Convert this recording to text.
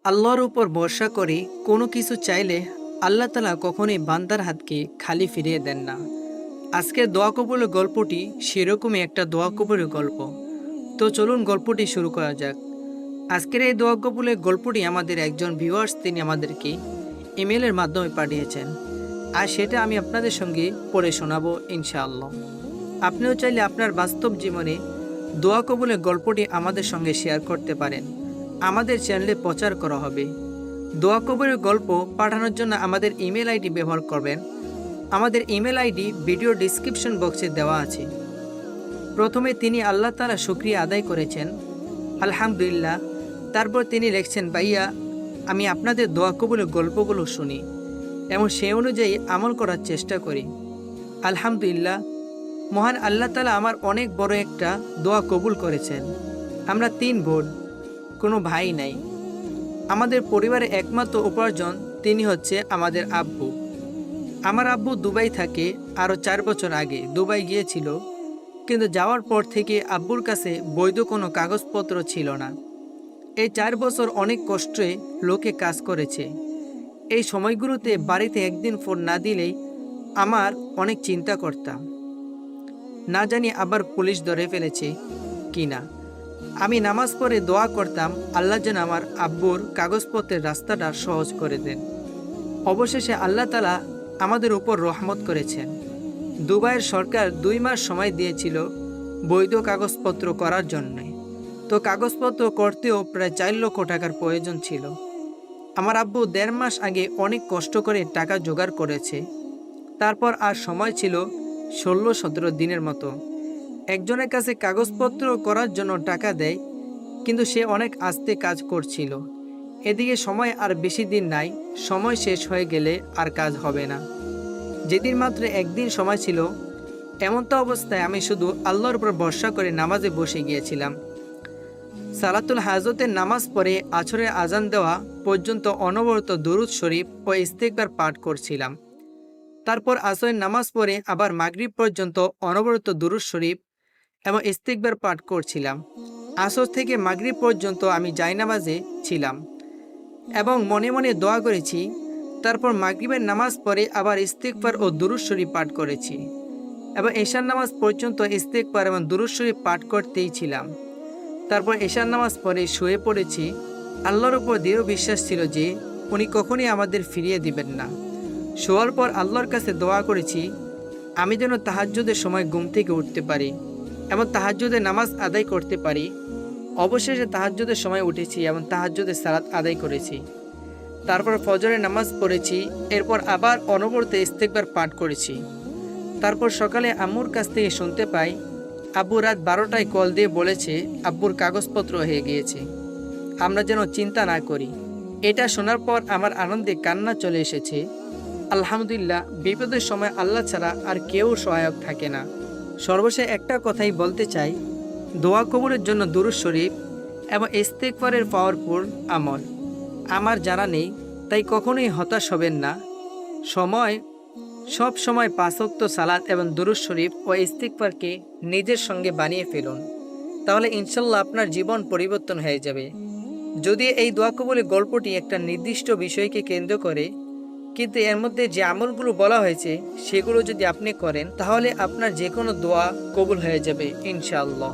আল্লাহর উপর ভরসা করে কোনো কিছু চাইলে আল্লাহ তালা কখনোই বান্দার হাতকে খালি ফিরিয়ে দেন না। আজকের দোয়া কবুলের গল্পটি সেরকমই একটা দোয়া কবুলের গল্প। তো চলুন গল্পটি শুরু করা যাক। আজকের এই দোয়া কবুলের গল্পটি আমাদের একজন ভিউয়ার্স তিনি আমাদেরকে ইমেলের মাধ্যমে পাঠিয়েছেন, আর সেটা আমি আপনাদের সঙ্গে পড়ে শোনাবো ইনশাআল্লাহ। আপনিও চাইলে আপনার বাস্তব জীবনে দোয়া কবুলের গল্পটি আমাদের সঙ্গে শেয়ার করতে পারেন, আমাদের চ্যানেলে প্রচার করা হবে। দোয়া কবুলের গল্প পাঠানোর জন্য আমাদের ইমেল আইডি ব্যবহার করবেন। আমাদের ইমেল আইডি ভিডিও ডিসক্রিপশন বক্সে দেওয়া আছে। প্রথমে তিনি আল্লাহ তাআলা শুকরিয়া আদায় করেছেন, আলহামদুলিল্লাহ। তারপর তিনি লিখছেন, ভাইয়া আমি আপনাদের দোয়া কবুলের গল্পগুলো শুনি এবং সেই অনুযায়ী আমল করার চেষ্টা করি। আলহামদুলিল্লাহ, মহান আল্লাহ তাআলা আমার অনেক বড় একটা দোয়া কবুল করেছেন। আমরা 3 বোন, কোনো ভাই নাই। আমাদের পরিবারের একমাত্র উপার্জন তিনি হচ্ছে আমাদের আব্বু। আমার আব্বু দুবাই থাকে, আরও 4 বছর আগে দুবাই গিয়েছিল, কিন্তু যাওয়ার পর থেকে আব্বুর কাছে বৈধ কোনো কাগজপত্র ছিল না। এই 4 বছর অনেক কষ্টে লোকে কাজ করেছে। এই সময়গুলোতে বাড়িতে একদিন ফোন না দিলেই আমার অনেক চিন্তা করতাম, না জানি আবার পুলিশ ধরে ফেলেছে কিনা। আমি নামাজ পড়ে দোয়া করতাম আল্লাহ যেন আমার আব্বুর কাগজপত্রের রাস্তাটা সহজ করে দেন। অবশেষে আল্লাহ তাআলা আমাদের উপর রহমত করেছেন। দুবাইয়ের সরকার 2 মাস সময় দিয়েছিল বৈধ কাগজপত্র করার জন্য। তো কাগজপত্র করতেও প্রায় 4 লক্ষ টাকার প্রয়োজন ছিল। আমার আব্বু 1.5 মাস আগে অনেক কষ্ট করে টাকা জোগাড় করেছে। তারপর আর সময় ছিল 16-17 দিনের মতো। একজনের কাছে কাগজপত্র করার জন্য টাকা দেয়, কিন্তু সে অনেক আস্তে কাজ করছিল। এদিকে সময় আর বেশি দিন নাই, সময় শেষ হয়ে গেলে আর কাজ হবে না। যেদিন মাত্র একদিন সময় ছিল, এমনটা অবস্থায় আমি শুধু আল্লাহর উপর ভরসা করে নামাজে বসে গিয়েছিলাম। সালাতুল হাজতের নামাজ পড়ে আসরের আজান দেওয়া পর্যন্ত অনবরত দুরূদ শরীফ ও ইস্তিগফার পাঠ করছিলাম। তারপর আসরের নামাজ পড়ে আবার মাগরিব পর্যন্ত অনবরত দুরূদ শরীফ এবং ইস্তিগফার পাঠ করছিলাম। আসর থেকে মাগরিব পর্যন্ত আমি জায়নামাজে ছিলাম এবং মনে মনে দোয়া করেছি। তারপর মাগরিবের নামাজ পড়ে আবার ইস্তিগফার ও দুরূদ শরীফ পাঠ করেছি এবং এশার নামাজ পর্যন্ত ইস্তিগফার এবং দুরূদ শরীফ পাঠ করতেই ছিলাম। তারপর এশার নামাজ পড়ে শুয়ে পড়েছি। আল্লাহর উপর দৃঢ় বিশ্বাস ছিল যে উনি কখনই আমাদের ফিরিয়ে দিবেন না। শোয়ার পর আল্লাহর কাছে দোয়া করেছি আমি যেন তাহাজ্জুদের সময় ঘুম থেকে উঠতে পারি এবং তাহাজ্জুদের নামাজ আদায় করতে পারি। অবশেষে তাহাজ্জুদের সময় উঠেছি এবং তাহাজ্জুদের সালাত আদায় করেছি। তারপর ফজরের নামাজ পড়েছি। এরপর আবার অনবরত ইস্তিগফার পাঠ করেছি। তারপর সকালে আম্মুর কাছ থেকে শুনতে পাই আব্বু রাত 12টায় কল দিয়ে বলেছে আব্বুর কাগজপত্র হয়ে গিয়েছে, আমরা যেন চিন্তা না করি। এটা শোনার পর আমার আনন্দে কান্না চলে এসেছে। আলহামদুলিল্লাহ, বিপদের সময় আল্লাহ ছাড়া আর কেউ সহায়ক থাকে না। সর্বশেষ একটা কথাই বলতে চাই, দোয়া কবুলের জন্য দুরূদ শরীফ এবং ইস্তিগফারের পাওয়ারফুল আমল আমার জানা নেই, তাই কখনোই হতাশ হবেন না। সব সময় 5 ওয়াক্ত সালাত এবং দুরূদ শরীফ ও ইস্তিগফারকে নিজের সঙ্গে বানিয়ে ফেলুন, তাহলে ইনশাল্লাহ আপনার জীবন পরিবর্তন হয়ে যাবে। যদি এই দোয়া কবুলের গল্পটি একটা নির্দিষ্ট বিষয়কে কেন্দ্র করে, কিন্তু এর মধ্যে যে আমলগুলো বলা হয়েছে সেগুলো যদি আপনি করেন, তাহলে আপনার যে কোনো দোয়া কবুল হয়ে যাবে ইনশাআল্লাহ।